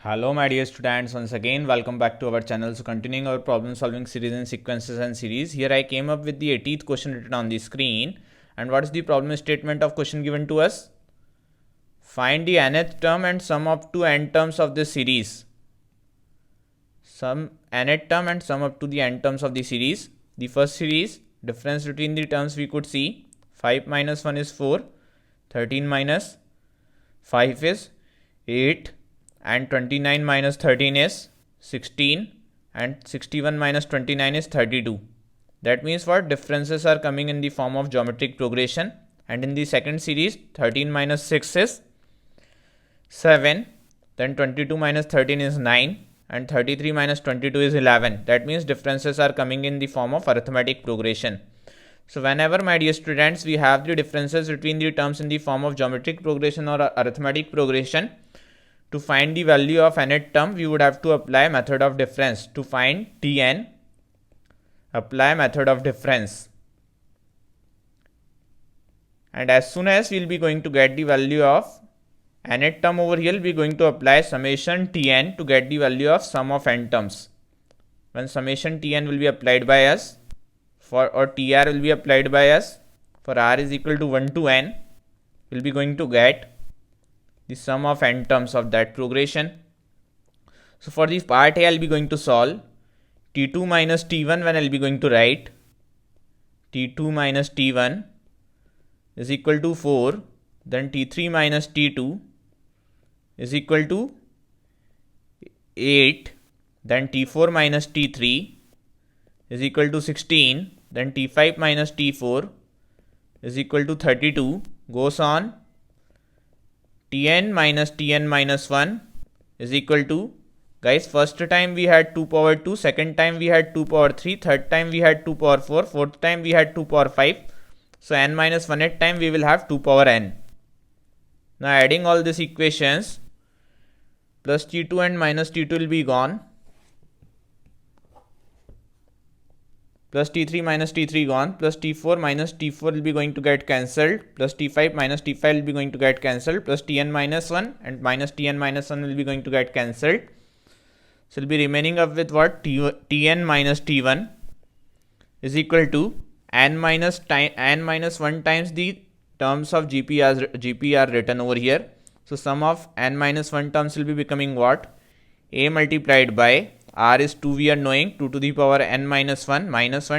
Hello my dear students, once again welcome back to our channel. So continuing our problem solving series in sequences and series. Here I came up with the 18th question written on the screen. And what is the problem statement of question given to us? Find the nth term and sum up to n terms of the series. Sum nth term and sum up to the n terms of the series. The first series, difference between the terms we could see. 5 minus 1 is 4. 13 minus 5 is 8. And 29 minus 13 is 16 and 61 minus 29 is 32. That means what? Differences are coming in the form of geometric progression. And in the second series, 13 minus 6 is 7, then 22 minus 13 is 9 and 33 minus 22 is 11. That means differences are coming in the form of arithmetic progression. So whenever, my dear students, we have the differences between the terms in the form of geometric progression or arithmetic progression, to find the value of nth term, we would have to apply method of difference. To find Tn, apply method of difference. And as soon as we will be going to get the value of nth term over here, we will be going to apply summation Tn to get the value of sum of n terms. When summation Tn will be applied by us, or Tr will be applied by us, for r is equal to 1 to n, we will be going to get the sum of n terms of that progression. So for this part A, I will be going to solve T2 minus T1 when I will be going to write T2 minus T1 is equal to 4, then T3 minus T2 is equal to 8, then T4 minus T3 is equal to 16, then T5 minus T4 is equal to 32, goes on. Tn minus 1 is equal to, guys, first time we had 2 power 2, second time we had 2 power 3, third time we had 2 power 4, fourth time we had 2 power 5. So n minus 1th time we will have 2 power n. Now adding all these equations, plus T2 and minus T2 will be gone. Plus T3 minus T3 gone, plus T4 minus T4 will be going to get cancelled, plus T5 minus T5 will be going to get cancelled, plus Tn minus 1 and minus Tn minus 1 will be going to get cancelled. So we'll be remaining up with what? Tn minus T1 is equal to n minus 1 times the terms of GP are written over here. So sum of n minus 1 terms will be becoming what? A multiplied by r is 2 we are knowing, 2 to the power n minus 1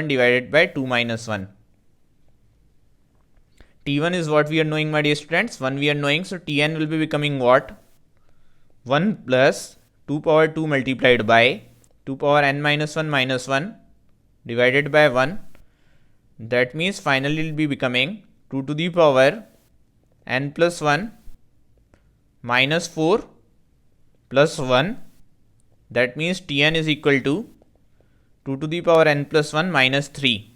divided by 2 minus 1. T1 is what we are knowing, my dear students, 1 we are knowing, so Tn will be becoming what? 1 plus 2 power 2 multiplied by 2 power n minus 1 divided by 1. That means finally it will be becoming 2 to the power n plus 1 minus 4 plus 1. That means Tn is equal to 2 to the power n plus 1 minus 3.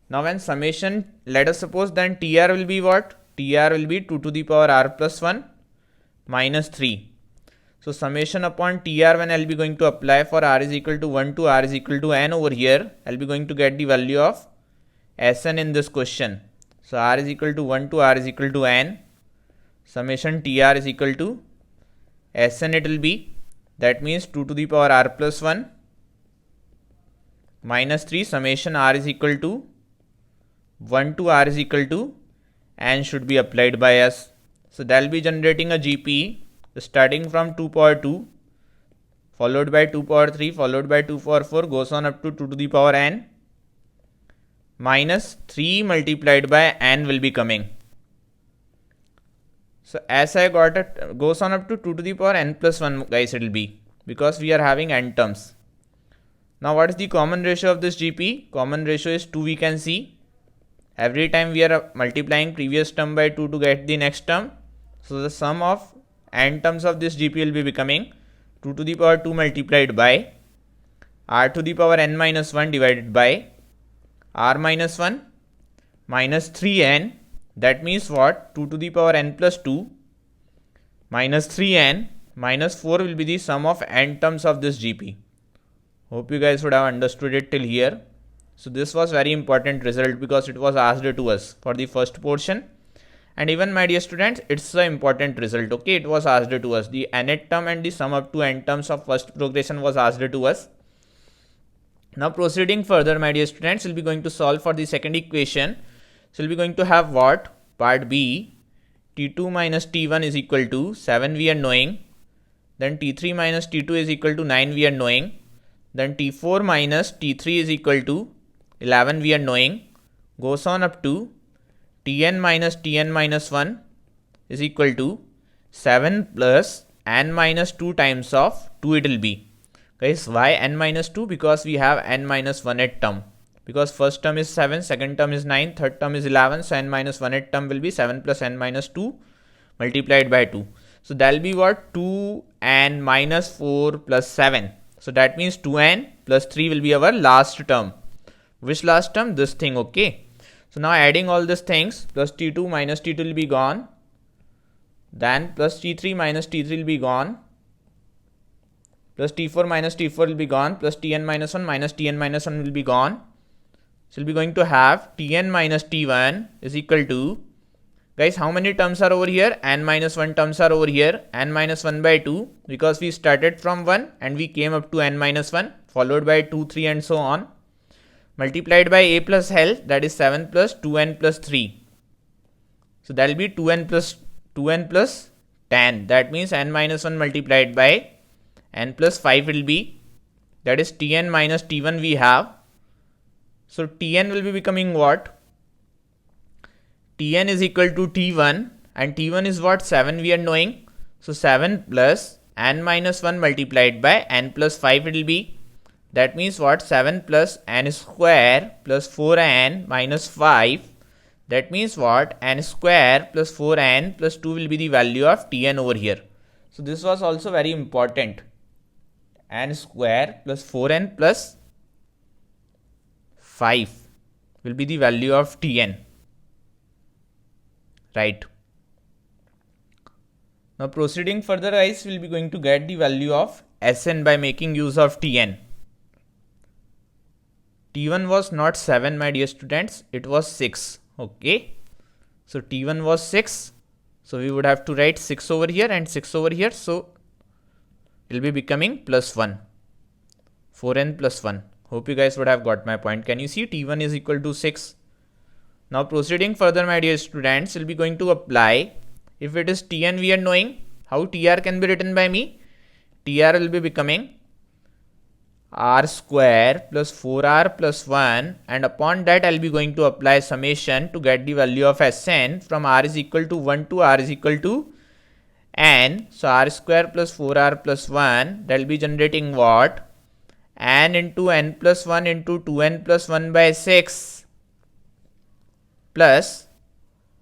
Now when summation, let us suppose then Tr will be what? Tr will be 2 to the power r plus 1 minus 3. So summation upon Tr, when I will be going to apply for r is equal to 1 to r is equal to n over here, I will be going to get the value of Sn in this question. So r is equal to 1 to r is equal to n. Summation Tr is equal to Sn it will be. That means 2 to the power r plus 1 minus 3, summation r is equal to 1 to r is equal to n should be applied by us. So that will be generating a GP starting from 2 power 2 followed by 2 power 3 followed by 2 power 4 goes on up to 2 to the power n minus 3 multiplied by n will be coming. So as I got it, goes on up to 2 to the power n plus 1, guys, it will be, because we are having n terms. Now what is the common ratio of this GP? Common ratio is 2 we can see. Every time we are multiplying previous term by 2 to get the next term. So the sum of n terms of this GP will be becoming 2 to the power 2 multiplied by r to the power n minus 1 divided by r minus 1 minus 3n. That means what? 2 to the power n plus 2 minus 3n minus 4 will be the sum of n terms of this GP. Hope you guys would have understood it till here. So this was very important result because it was asked to us for the first portion. And even my dear students, it's an important result. Okay, it was asked to us. The nth term and the sum up to n terms of first progression was asked to us. Now proceeding further, my dear students, we'll be going to solve for the second equation. So we'll be going to have what? Part B, T2 minus T1 is equal to 7 we are knowing. Then T3 minus T2 is equal to 9 we are knowing. Then T4 minus T3 is equal to 11 we are knowing. Goes on up to Tn minus 1 is equal to 7 plus n minus 2 times of 2 it will be. Guys, why n minus 2? Because we have n minus 1 at term. Because first term is 7, second term is 9, third term is 11. So n minus 1 at term will be 7 plus n minus 2 multiplied by 2. So that will be what? 2n minus 4 plus 7. So that means 2n plus 3 will be our last term. Which last term? This thing, okay. So now adding all these things, plus T2 minus T2 will be gone. Then plus T3 minus T3 will be gone. Plus T4 minus T4 will be gone. Plus Tn minus 1 minus Tn minus 1 will be gone. So we'll be going to have Tn minus T1 is equal to, guys, how many terms are over here? N minus 1 terms are over here. N minus 1 by 2, because we started from 1 and we came up to n minus 1, followed by 2, 3 and so on. Multiplied by a plus l, that is 7 plus 2n plus 3. So that will be 2n plus 10. That means n minus 1 multiplied by n plus 5 will be, that is Tn minus T1 we have. So Tn will be becoming what? Tn is equal to T1, and T1 is what? 7 we are knowing. So 7 plus n minus 1 multiplied by n plus 5 it will be. That means what? 7 plus n square plus 4n minus 5. That means what? N square plus 4n plus 2 will be the value of Tn over here. So this was also very important. N square plus 4n plus 5 will be the value of Tn. Right. Now proceeding further, guys, we'll be going to get the value of Sn by making use of Tn. T1 was not 7, my dear students, it was 6. Okay. So T1 was 6. So we would have to write 6 over here and 6 over here. So it will be becoming plus 1. 4n plus 1. Hope you guys would have got my point. Can you see T1 is equal to 6? Now proceeding further, my dear students, we'll be going to apply. If it is Tn we are knowing, how Tr can be written by me? Tr will be becoming r square plus 4r plus 1, and upon that I'll be going to apply summation to get the value of Sn from r is equal to 1 to r is equal to n. So r square plus 4r plus 1, that will be generating what? N into n plus 1 into 2n plus 1 by 6 plus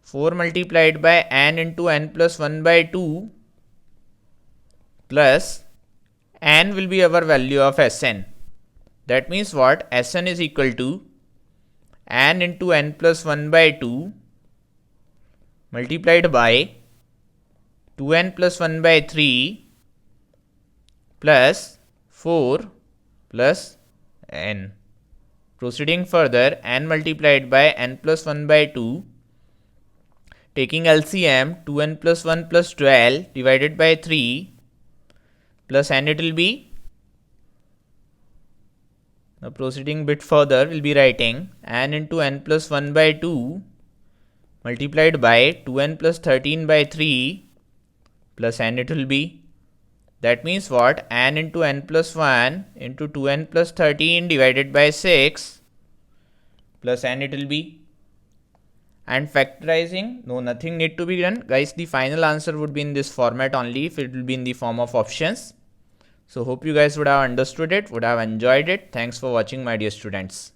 4 multiplied by n into n plus 1 by 2 plus n will be our value of Sn. That means what? Sn is equal to n into n plus 1 by 2 multiplied by 2n plus 1 by 3 plus 4 plus n. Proceeding further, n multiplied by n plus 1 by 2, taking LCM, 2n plus 1 plus 12 divided by 3 plus n it will be. Now proceeding bit further, we'll be writing n into n plus 1 by 2 multiplied by 2n plus 13 by 3 plus n it will be. That means what? N into n plus 1 into 2n plus 13 divided by 6 plus n it will be. And factorizing, no, nothing need to be done. Guys, the final answer would be in this format only if it will be in the form of options. So hope you guys would have understood it, would have enjoyed it. Thanks for watching, my dear students.